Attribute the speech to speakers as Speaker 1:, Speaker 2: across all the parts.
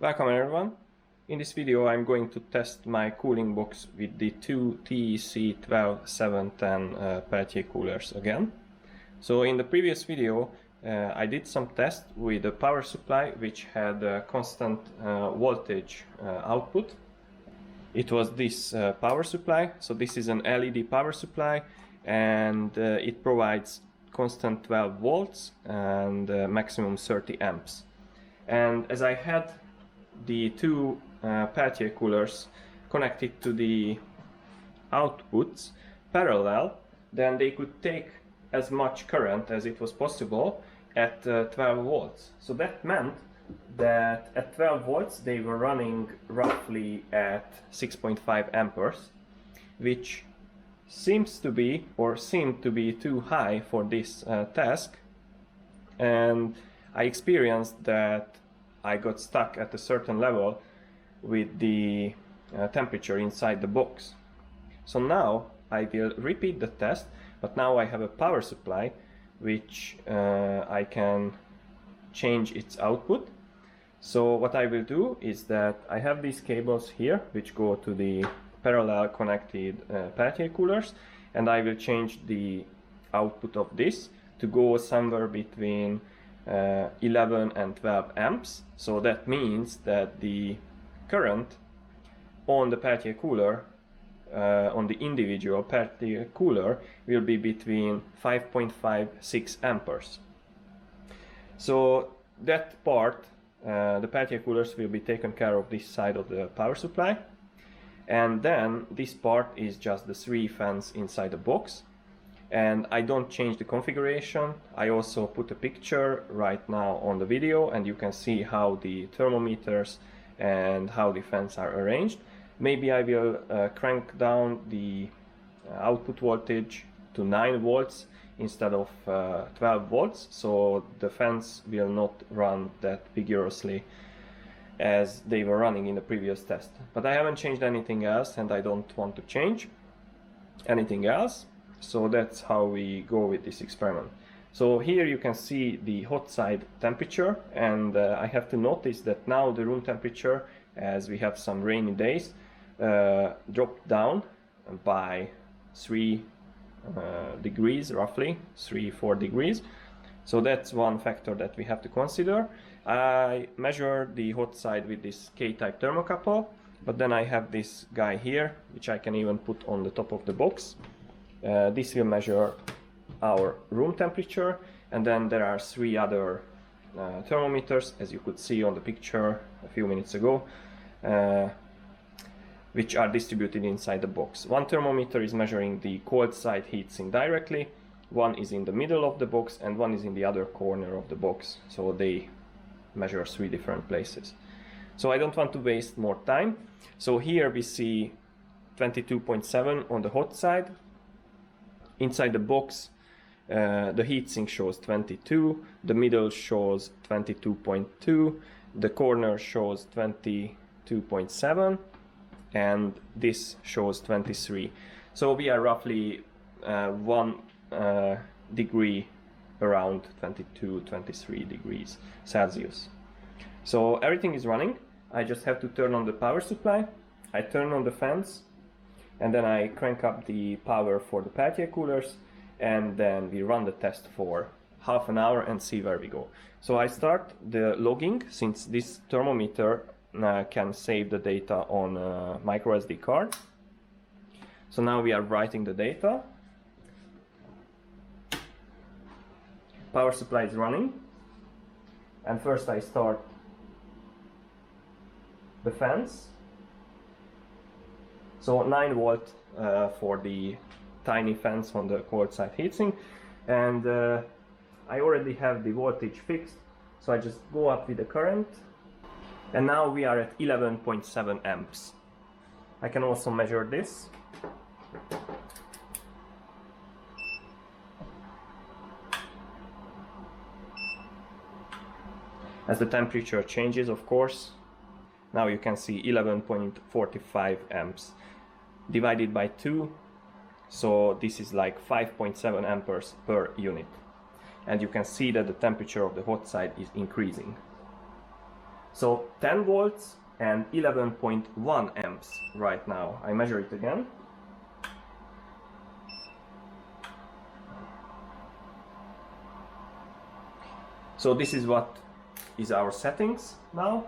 Speaker 1: Welcome everyone. In this video I'm going to test my cooling box with the two TEC 12710 Peltier coolers again. So in the previous video I did some tests with a power supply which had a constant voltage output. It was this power supply, so this is an LED power supply, and it provides constant 12 volts and maximum 30 amps. And as I had the two Peltier coolers connected to the outputs parallel, then they could take as much current as it was possible at 12 volts. So that meant that at 12 volts they were running roughly at 6.5 amperes, which seemed to be too high for this task, and I experienced that I got stuck at a certain level with the temperature inside the box. So now I will repeat the test, but now I have a power supply which I can change its output. So what I will do is that I have these cables here which go to the parallel connected Peltier coolers, and I will change the output of this to go somewhere between 11 and 12 amps. So that means that the current on the Peltier cooler, on the individual Peltier cooler, will be between 5.56 amperes. So that part, the Peltier coolers will be taken care of this side of the power supply, and then this part is just the 3 fans inside the box. And I don't change the configuration. I also put a picture right now on the video, and you can see how the thermometers and how the fans are arranged. Maybe I will crank down the output voltage to 9 volts instead of 12 volts, so the fans will not run that vigorously as they were running in the previous test. But I haven't changed anything else, and I don't want to change anything else. So that's how we go with this experiment. So here you can see the hot side temperature, and I have to notice that now the room temperature, as we have some rainy days, dropped down by 3 degrees, roughly 3-4 degrees. So that's one factor that we have to consider. I measure the hot side with this K-type thermocouple, but then I have this guy here which I can even put on the top of the box. This will measure our room temperature, and then there are 3 other thermometers, as you could see on the picture a few minutes ago, which are distributed inside the box. One thermometer is measuring the cold side heatsink directly, one is in the middle of the box, and one is in the other corner of the box. So they measure 3 different places. So I don't want to waste more time. So here we see 22.7 on the hot side. Inside the box, the heatsink shows 22, the middle shows 22.2, the corner shows 22.7, and this shows 23. So we are roughly 1 degree around 22-23 degrees Celsius. So everything is running. I just have to turn on the power supply, I turn on the fans, and then I crank up the power for the Peltier coolers, and then we run the test for half an hour and see where we go. So I start the logging, since this thermometer can save the data on a micro SD card. So now we are writing the data. Power supply is running, and first I start the fans. So 9 volt for the tiny fans on the cold side heatsink, and I already have the voltage fixed, so I just go up with the current, and now we are at 11.7 amps. I can also measure this. As the temperature changes, of course, now you can see 11.45 amps divided by 2, so this is like 5.7 amperes per unit. And you can see that the temperature of the hot side is increasing. So 10 volts and 11.1 amps right now. I measure it again. So this is what is our settings now.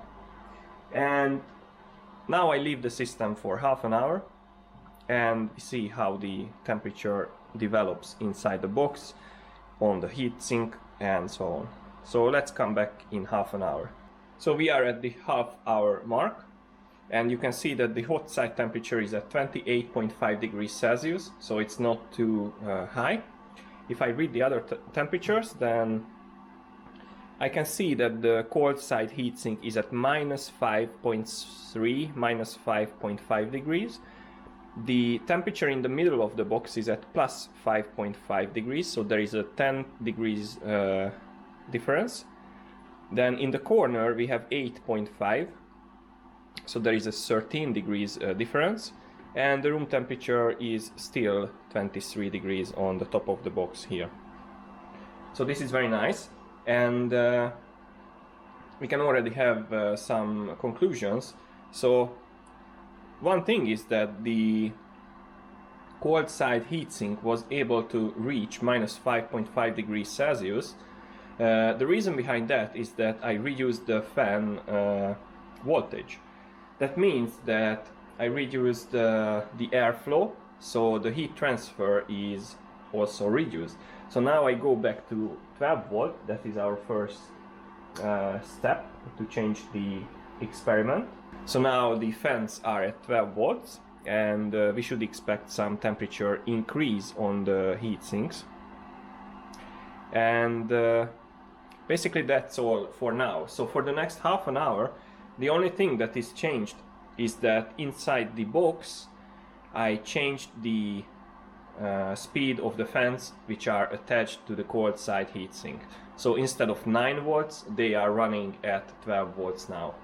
Speaker 1: And now I leave the system for half an hour and see how the temperature develops inside the box, on the heatsink and so on. So let's come back in half an hour. So we are at the half-hour mark, and you can see that the hot side temperature is at 28.5 degrees Celsius, so it's not too high. If I read the other temperatures, then I can see that the cold side heatsink is at minus 5.3, minus 5.5 degrees. The temperature in the middle of the box is at plus 5.5 degrees, so there is a 10 degrees difference. Then in the corner we have 8.5, so there is a 13 degrees difference, and the room temperature is still 23 degrees on the top of the box here. So this is very nice, and we can already have some conclusions. So one thing is that the cold side heatsink was able to reach minus 5.5 degrees Celsius. The reason behind that is that I reduced the fan voltage. That means that I reduced the airflow, so the heat transfer is also reduced. So now I go back to 12 volt, that is our first step to change the experiment. So now the fans are at 12 volts, and we should expect some temperature increase on the heat sinks. And basically that's all for now. So for the next half an hour, the only thing that is changed is that inside the box I changed the speed of the fans which are attached to the cold side heatsink. So instead of 9 volts, they are running at 12 volts now.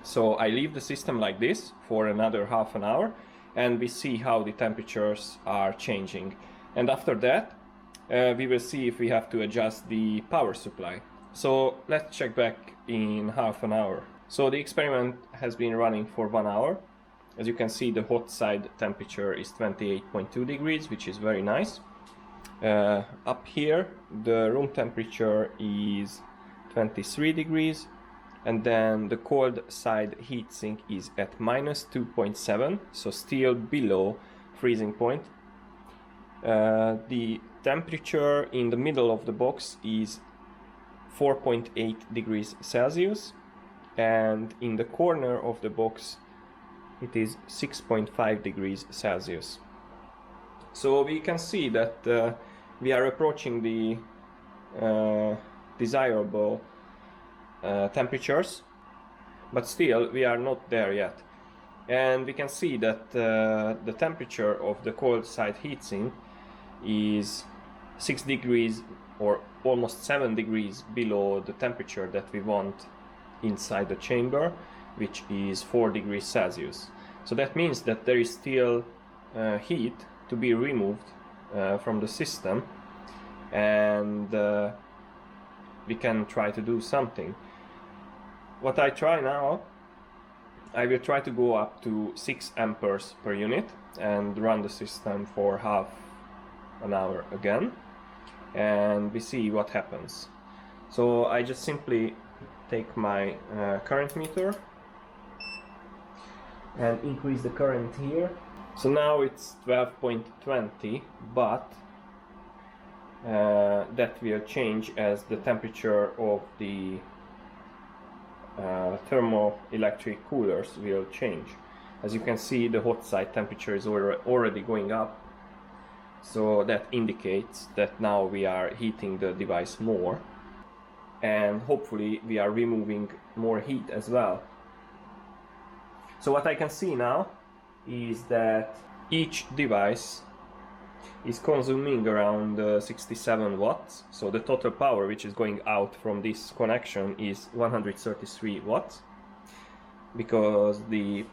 Speaker 1: So I leave the system like this for another half an hour, and we see how the temperatures are changing. And after that, we will see if we have to adjust the power supply. So let's check back in half an hour. So the experiment has been running for 1 hour. As you can see, the hot side temperature is 28.2 degrees, which is very nice. Up here, the room temperature is 23 degrees. And then the cold side heatsink is at minus 2.7, so still below freezing point. The temperature in the middle of the box is 4.8 degrees Celsius, and in the corner of the box it is 6.5 degrees Celsius. So we can see that we are approaching the desirable temperatures, but still we are not there yet. And we can see that the temperature of the cold side heatsink is 6 degrees or almost 7 degrees below the temperature that we want inside the chamber, which is 4 degrees Celsius. So that means that there is still heat to be removed from the system, and we can try to do something. What I try now, I will try to go up to 6 amperes per unit and run the system for half an hour again, and we see what happens. So I just simply take my current meter and increase the current here. So now it's 12.20, but that will change as the temperature of the thermoelectric coolers will change. As you can see, the hot side temperature is already going up, so that indicates that now we are heating the device more, and hopefully we are removing more heat as well. So what I can see now is that each device is consuming around 67 watts. So the total power which is going out from this connection is 133 watts, because the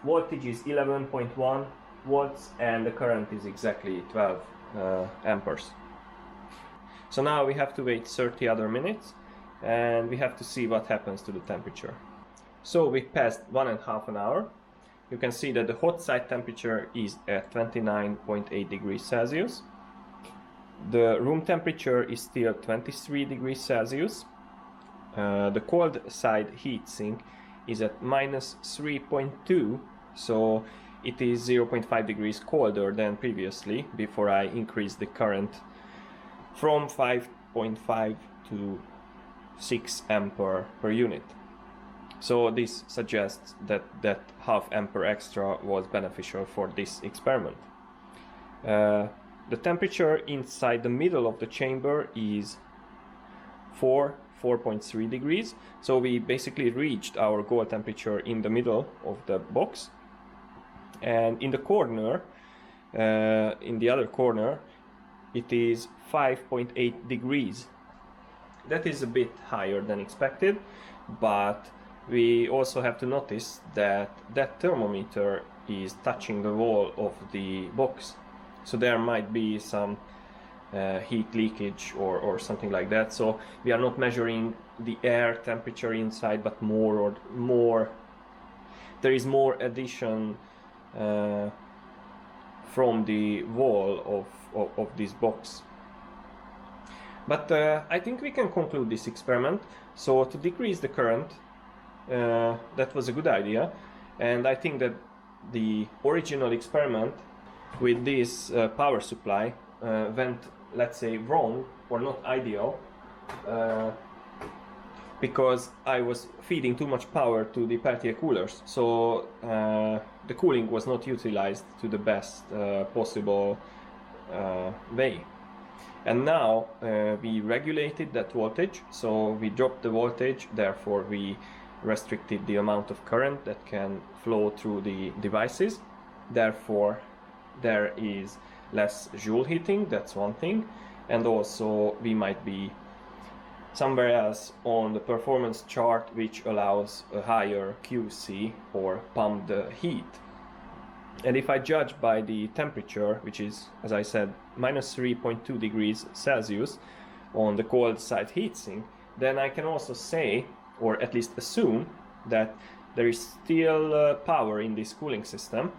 Speaker 1: voltage is 11.1 volts and the current is exactly 12 amperes. So now we have to wait 30 other minutes, and we have to see what happens to the temperature. So we passed 1.5 hours. You can see that the hot side temperature is at 29.8 degrees Celsius. The room temperature is still 23 degrees Celsius. The cold side heatsink is at -3.2, so it is 0.5 degrees colder than previously, before I increased the current from 5.5 to 6 ampere per unit. So this suggests that that half ampere extra was beneficial for this experiment. The temperature inside the middle of the chamber is 4.3 degrees. So we basically reached our goal temperature in the middle of the box. And in the corner, in the other corner, it is 5.8 degrees. That is a bit higher than expected, but we also have to notice that that thermometer is touching the wall of the box. So there might be some heat leakage or something like that. So we are not measuring the air temperature inside, but there is more addition from the wall of this box. But I think we can conclude this experiment. So to decrease the current, that was a good idea, and I think that the original experiment with this power supply went, let's say, wrong or not ideal, because I was feeding too much power to the Peltier coolers, so the cooling was not utilized to the best possible way. And now we regulated that voltage, so we dropped the voltage, therefore we restricted the amount of current that can flow through the devices. Therefore there is less joule heating, that's one thing, and also we might be somewhere else on the performance chart, which allows a higher QC or pumped heat. And if I judge by the temperature, which is, as I said, -3.2 degrees Celsius on the cold side heatsink, then I can also say, or at least assume, that there is still power in this cooling system,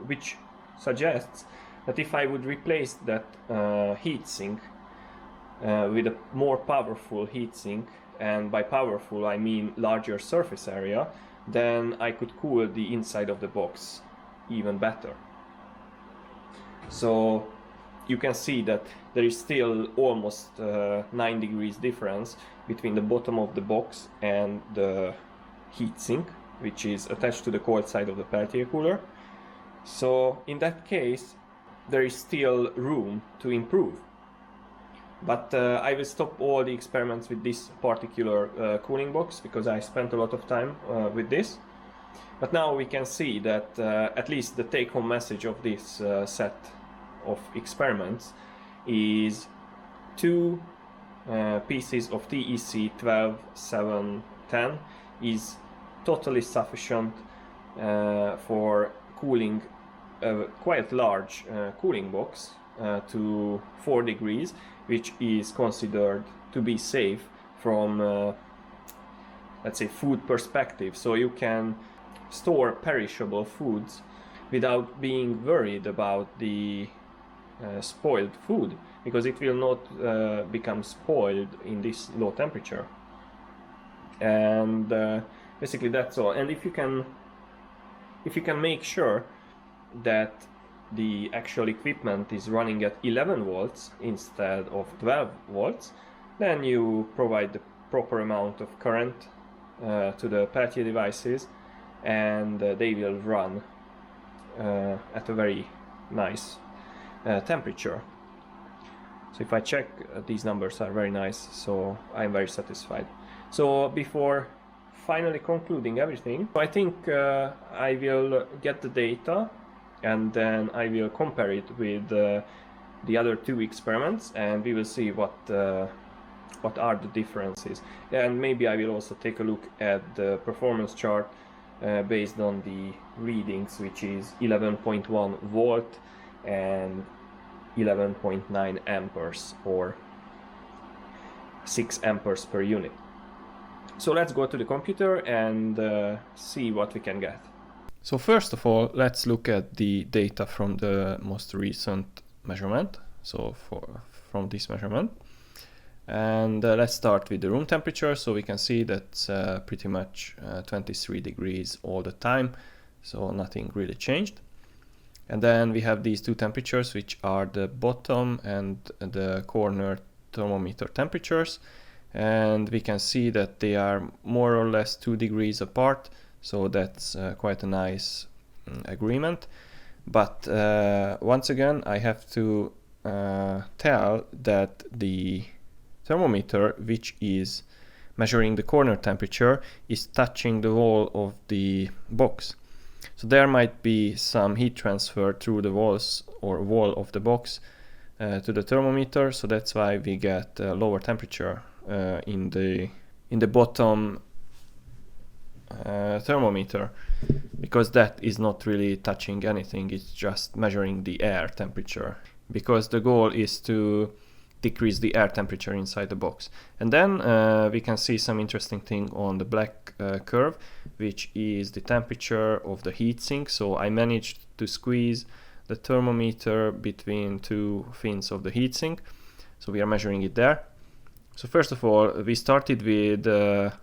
Speaker 1: which suggests that if I would replace that heatsink with a more powerful heatsink, and by powerful I mean larger surface area, then I could cool the inside of the box even better. So you can see that there is still almost 9 degrees difference between the bottom of the box and the heatsink, which is attached to the cold side of the Peltier cooler. So in that case there is still room to improve. But I will stop all the experiments with this particular cooling box, because I spent a lot of time with this. But now we can see that at least the take-home message of this set of experiments is 2 pieces of TEC 12710 is totally sufficient for cooling a quite large cooling box to 4 degrees, which is considered to be safe from let's say food perspective. So you can store perishable foods without being worried about the spoiled food, because it will not become spoiled in this low temperature. And basically that's all. And if you can make sure that the actual equipment is running at 11 volts instead of 12 volts, then you provide the proper amount of current to the Peltier devices, and they will run at a very nice temperature. So if I check, these numbers are very nice, so I'm very satisfied. So before finally concluding everything, I think I will get the data, and then I will compare it with the other 2 experiments, and we will see what are the differences. And maybe I will also take a look at the performance chart based on the readings, which is 11.1 volt and 11.9 amperes, or 6 amperes per unit. So let's go to the computer and see what we can get. So first of all, let's look at the data from the most recent measurement. So from this measurement. And let's start with the room temperature. So we can see that's pretty much 23 degrees all the time. So nothing really changed. And then we have these two temperatures, which are the bottom and the corner thermometer temperatures. And we can see that they are more or less 2 degrees apart. So that's quite a nice agreement. But once again, I have to tell that the thermometer, which is measuring the corner temperature, is touching the wall of the box. So there might be some heat transfer through the walls or wall of the box to the thermometer. So that's why we get a lower temperature in the bottom thermometer, because that is not really touching anything. It's just measuring the air temperature, because the goal is to decrease the air temperature inside the box. And then we can see some interesting thing on the black curve, which is the temperature of the heatsink. So I managed to squeeze the thermometer between two fins of the heatsink. So we are measuring it there. So first of all, we started with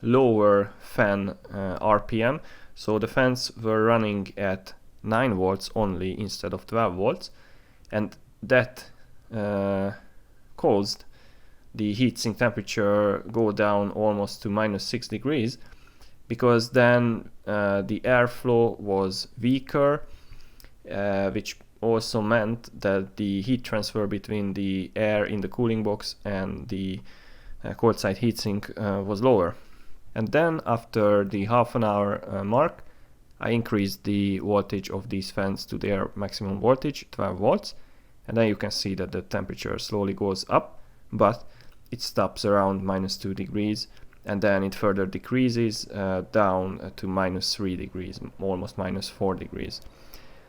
Speaker 1: lower fan RPM. So the fans were running at 9 volts only instead of 12 volts. And that caused the heatsink temperature go down almost to -6 degrees, because then the airflow was weaker, which also meant that the heat transfer between the air in the cooling box and the cold side heatsink was lower. And then after the half an hour mark, I increased the voltage of these fans to their maximum voltage, 12 volts. And then you can see that the temperature slowly goes up, but it stops around -2 degrees, and then it further decreases down to -3 degrees, almost -4 degrees.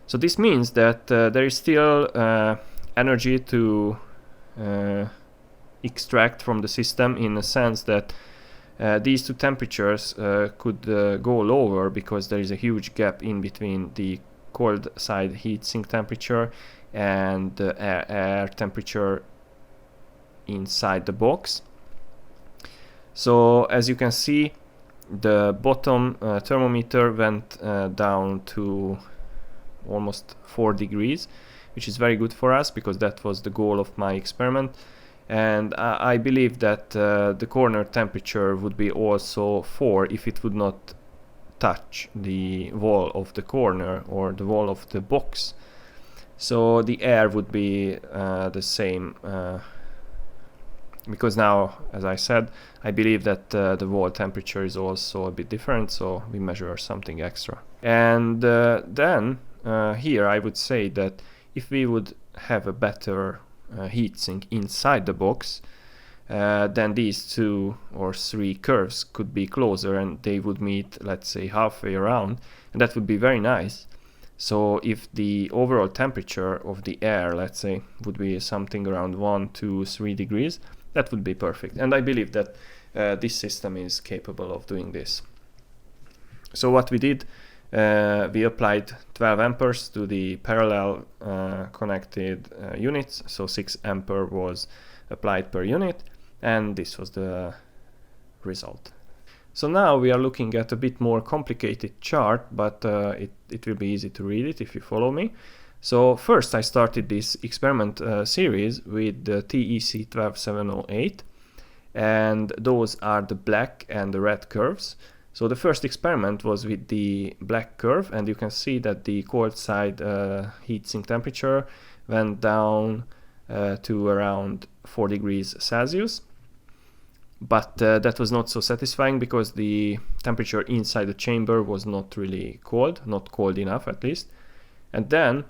Speaker 1: So this means that there is still energy to extract from the system, in a sense that these two temperatures could go lower, because there is a huge gap in between the cold side heatsink temperature and the air temperature inside the box. So as you can see, the bottom thermometer went down to almost 4 degrees, which is very good for us, because that was the goal of my experiment. And I believe that the corner temperature would be also 4 if it would not touch the wall of the corner or the wall of the box. So the air would be the same, because now, as I said, I believe that the wall temperature is also a bit different, so we measure something extra. And then here I would say that if we would have a better heatsink inside the box, then these 2 or 3 curves could be closer, and they would meet, let's say, halfway around, and that would be very nice. So if the overall temperature of the air, let's say, would be something around 1, 2, 3 degrees, that would be perfect. And I believe that this system is capable of doing this. So what we did, we applied 12 amperes to the parallel connected units. So 6 ampere was applied per unit, and this was the result. So now we are looking at a bit more complicated chart, but it will be easy to read it if you follow me. So first I started this experiment series with the TEC 12708, and those are the black and the red curves. So the first experiment was with the black curve, and you can see that the cold side heatsink temperature went down to around 4 degrees Celsius. But that was not so satisfying, because the temperature inside the chamber was not really cold, not cold enough at least. And then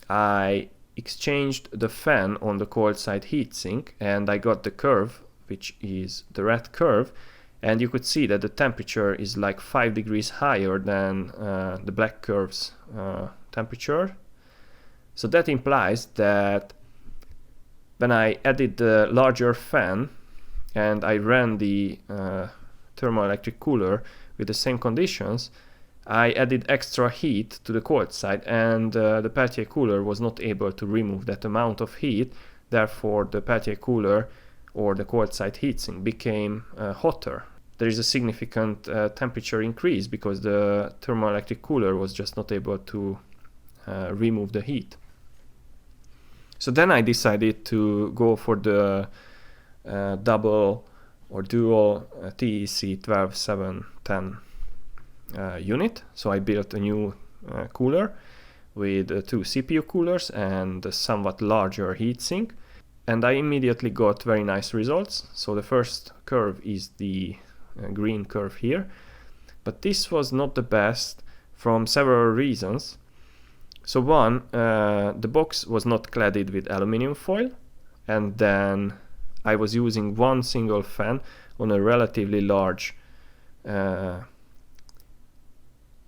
Speaker 1: I exchanged the fan on the cold side heatsink, and I got the curve, which is the red curve, and you could see that the temperature is like 5 degrees higher than the black curve's temperature. So that implies that when I added the larger fan and I ran the thermoelectric cooler with the same conditions, I added extra heat to the cold side, and the Peltier cooler was not able to remove that amount of heat. Therefore, the Peltier cooler or the cold side heatsink became hotter. There is a significant temperature increase because the thermoelectric cooler was just not able to remove the heat. So then I decided to go for the double or dual TEC 12710 unit. So I built a new cooler with 2 CPU coolers and a somewhat larger heatsink, and I immediately got very nice results. So the first curve is the green curve here, but this was not the best from several reasons. So one, the box was not cladded with aluminum foil, and then I was using one single fan on a relatively large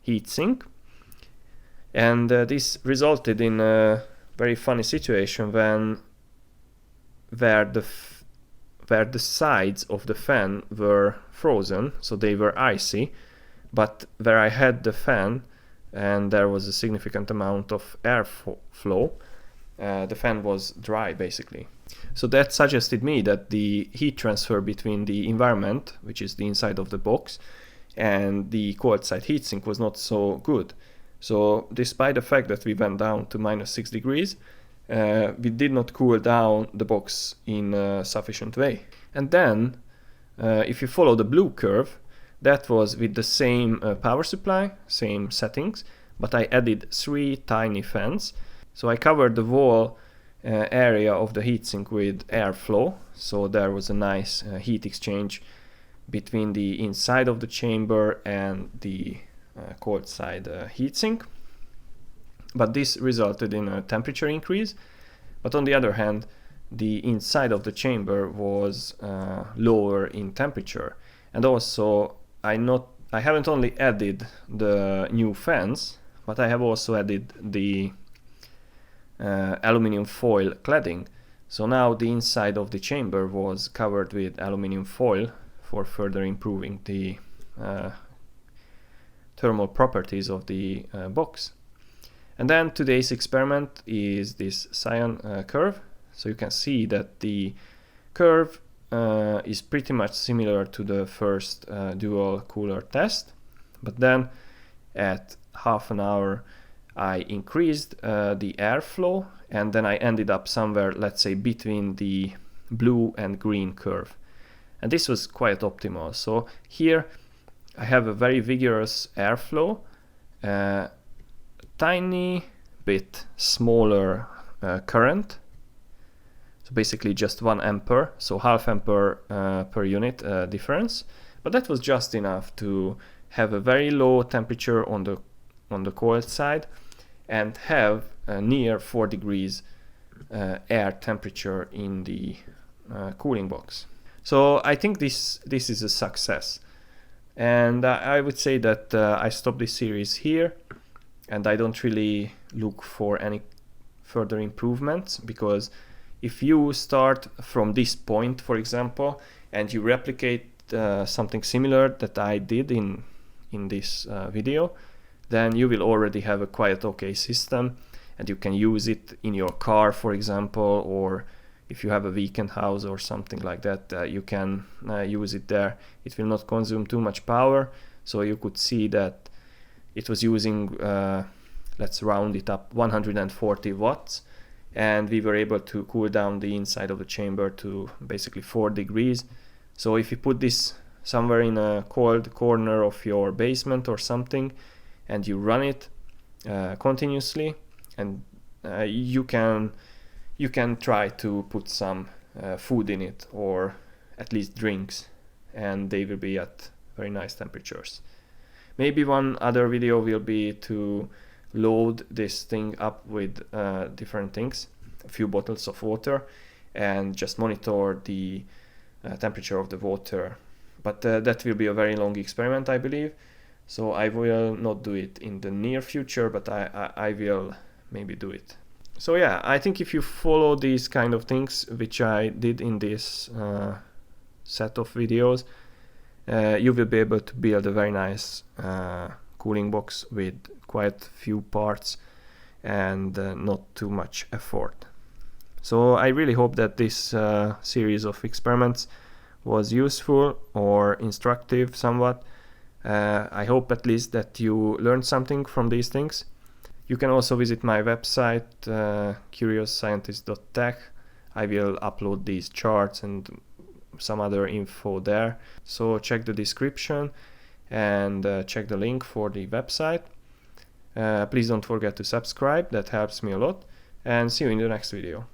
Speaker 1: heatsink, and this resulted in a very funny situation where the sides of the fan were frozen, so they were icy, but where I had the fan and there was a significant amount of air flow, the fan was dry basically. So that suggested me that the heat transfer between the environment, which is the inside of the box, and the cold side heatsink was not so good. So despite the fact that we went down to -6 degrees, we did not cool down the box in a sufficient way. And then if you follow the blue curve, that was with the same power supply, same settings, but I added 3 tiny fans. So I covered the wall area of the heatsink with airflow, so there was a nice heat exchange between the inside of the chamber and the cold side heatsink. But this resulted in a temperature increase. But on the other hand, the inside of the chamber was lower in temperature. And also, I haven't only added the new fans, but I have also added the aluminum foil cladding. So now the inside of the chamber was covered with aluminum foil for further improving the thermal properties of the box. And then today's experiment is this cyan curve. So you can see that the curve is pretty much similar to the first dual cooler test, but then at half an hour I increased the airflow, and then I ended up somewhere, let's say, between the blue and green curve, and this was quite optimal. So here I have a very vigorous airflow, tiny bit smaller current, so basically just 1 ampere, so half ampere per unit difference, but that was just enough to have a very low temperature on the cold side and have near 4 degrees air temperature in the cooling box. So I think this is a success, and I would say that I stop this series here, and I don't really look for any further improvements, because if you start from this point, for example, and you replicate something similar that I did in this video, then you will already have a quite okay system, and you can use it in your car, for example, or if you have a weekend house or something like that, you can use it there. It will not consume too much power, so you could see that it was using, let's round it up, 140 watts, and we were able to cool down the inside of the chamber to basically 4 degrees. So if you put this somewhere in a cold corner of your basement or something, and you run it continuously, and you can try to put some food in it, or at least drinks, and they will be at very nice temperatures. Maybe one other video will be to load this thing up with different things, a few bottles of water, and just monitor the temperature of the water. But that will be a very long experiment, I believe, so I will not do it in the near future, but I will maybe do it. So yeah, I think if you follow these kind of things, which I did in this set of videos, you will be able to build a very nice cooling box with quite few parts and not too much effort. So I really hope that this series of experiments was useful or instructive somewhat. I hope at least that you learned something from these things. You can also visit my website, curiousscientist.tech. I will upload these charts and some other info there. So check the description and check the link for the website. Please don't forget to subscribe, that helps me a lot. And see you in the next video.